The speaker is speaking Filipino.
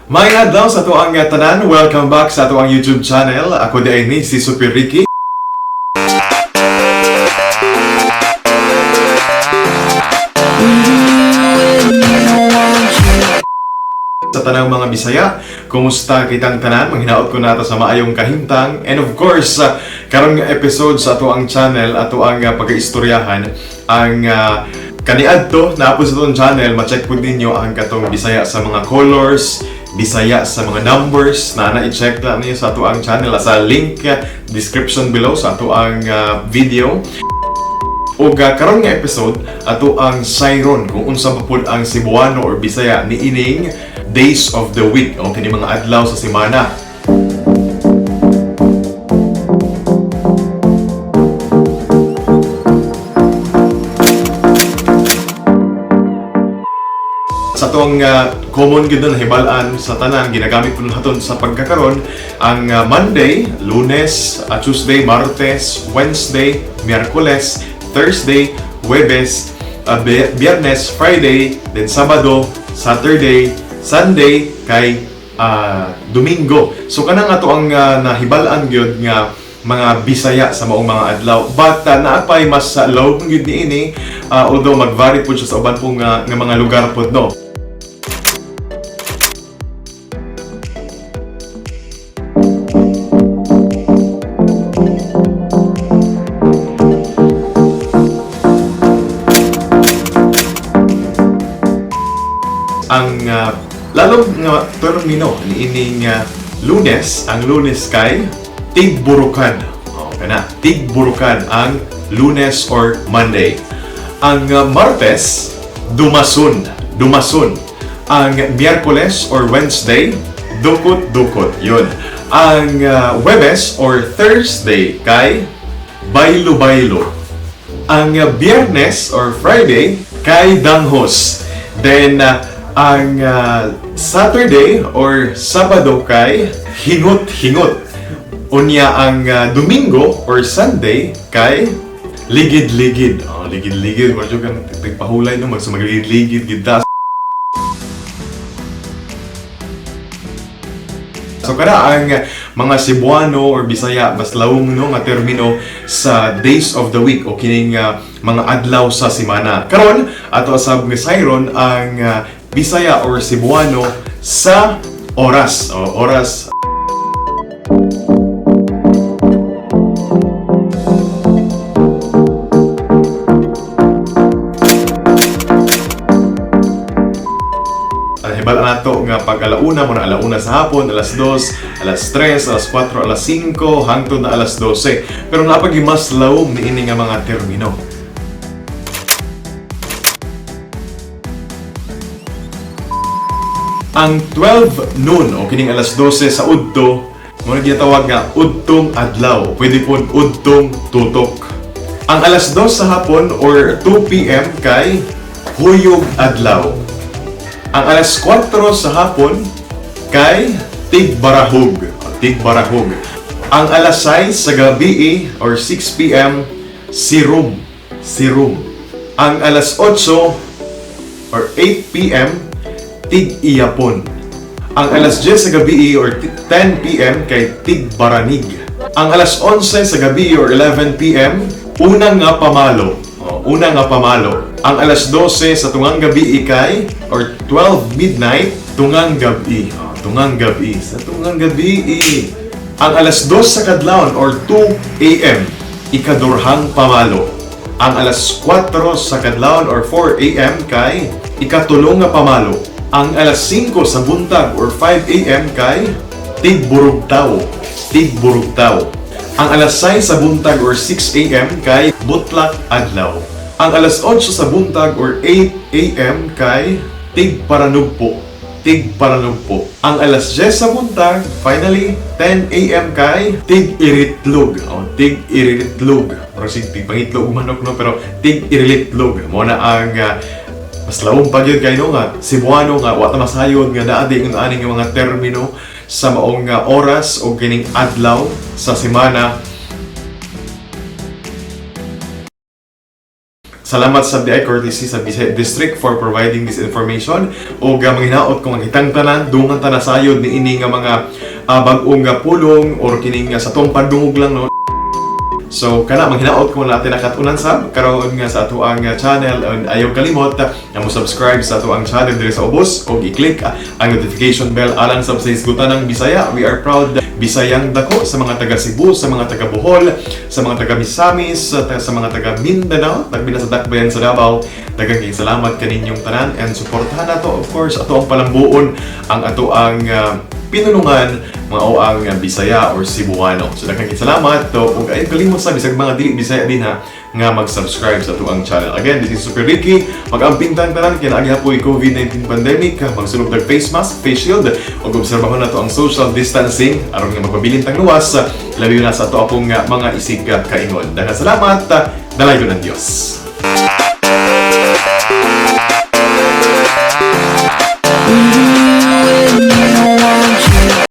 May adlaw sa ato ang tanan. Welcome back sa ato ang YouTube channel. Ako di ni si Super Rikki. Sa tanang mga Bisaya, kumusta kitang tanan? Manghinaot ko nato sa maayong kahimtang. And of course, karong nga episode sa ato ang channel, ato ang pag-istoryahan, ang kaniadto na po sa itong channel, ma-check po ninyo ang katong Bisaya sa mga colors, Bisaya sa mga numbers, na i-check lang niyo sa ato ang channel. Sa link description below sa ato ang video. O karon nga episode, ato ang sayron kung unsa pa pud ang Cebuano or Bisaya ni ining days of the week o kini mga adlaw sa semana. Sa itong common gid na hibalaan sa tanan, ginagamit po naton sa pagkakaroon ang Monday, Lunes, Tuesday, Martes, Wednesday, Miyerkules, Thursday, Huwebes, Biyernes, Friday, then Sabado, Saturday, Sunday, kay Domingo. So kanang ato ang nahibalaan gyud nga mga Bisaya sa maong mga adlaw. But naapay mas low gyud niini, although mag-vary po siya sa uban pong nga mga lugar po no. Ang lalong nga termino ni ining Lunes, ang Lunes kay tigburukan. Kana, tigburukan ang Lunes or Monday. Ang Martes, dumasun. Ang Miyerkules or Wednesday, dukot. Yun. Ang Huwebes or Thursday kay baylo. Ang Biyernes or Friday kay danghos. Then ang Saturday or Sabado kay hingot. Unya ang Domingo or Sunday kay ligid. Ligid. Medyo kang tigpahulay no, magligid gid. So kada ang mga Cebuano or Bisaya mas lawong no nga termino sa days of the week o kining mga adlaw sa semana. Karon ato asab nga sayron ang Bisaya or Cebuano sa oras. Oras. Hibala nato nga pag alauna muna alauna sa hapon, alas 2, alas 3, alas 4, alas 5, hangtod na alas 12. Pero napag mas lawom ni ini nga mga termino. Ang 12 noon o kining alas 12 sa udto, mo ginatawag nga udtong adlaw. Pwede po udtong tutok. Ang alas 2 sa hapon or 2 PM kay huyog adlaw. Ang alas 4 sa hapon kay tigbarahog. Ang alas 6 sa gabi or 6 PM sirum. Ang alas 8 or 8 PM tig-iyapon. Ang alas 10 sa gabi or 10 PM kay tig-baranig. Ang alas 11 sa gabi or 11 PM, unang nga pamalo. Ang alas 12 sa tungang gabi kay or 12 midnight, tungang gabi. Sa tungang gabi. Ang alas 2 sa kadlawon or 2 AM, ikadurhang pamalo. Ang alas 4 sa kadlawon or 4 AM kay ikatulong nga pamalo. Ang alas 5 sa buntag or 5 AM kay tigburugtaw. Ang alas 6 sa buntag or 6 AM kay butlak adlaw. Ang alas 8 sa buntag or 8 AM kay tigparanugpo. Ang alas 10 sa buntag, finally 10 AM kay tig-iritlog. Pero tig-pangitlog manok no, pero tig-iritlog. Muna ang mas lawong pa yun kayo nga Cebuano nga wata masayod nga daadi ng aning mga termino sa maong oras o kining adlaw sa semana. Sa Salamat sa BI courtesy sa Bisaya District for providing this information. O manghinaot kung ang tanan, dungan tanasayod ni ini nga mga bag-ong pulong or kining sa tong pandungog lang, no? So, kana manghinaot kung natin nakatunan sa karon nga sa ato ang channel, and ayaw kalimot na mo subscribe sa ato ang channel diri sa ubos o i-click ang notification bell alang sa isgutan ng Bisaya. We are proud Bisayang dako sa mga taga Cebu, sa mga taga Bohol, sa mga taga Misamis, sa mga taga Mindanao, tagbina sa Dakbayan sa Davao. Daghang salamat kaninyong tanan and suportahan nato of course ato ang palambuon ang ato ang pinulungan mga ang Bisaya or Cebuano. So daghang salamat to ug ay kalimot sa bisag mga dili Bisaya din ha nga mag-subscribe sa ato ang channel. Again, this is Super Rikki. Mag-ampingtan tanan kina agi hapoy COVID-19 pandemic, magsulog tag face mask, face shield ug obserbahon nato ang social distancing aron nga magpabilin tang luwas labi na sa ato apong mga isig kaingon. Daghang salamat. Dalaygon ang Dios.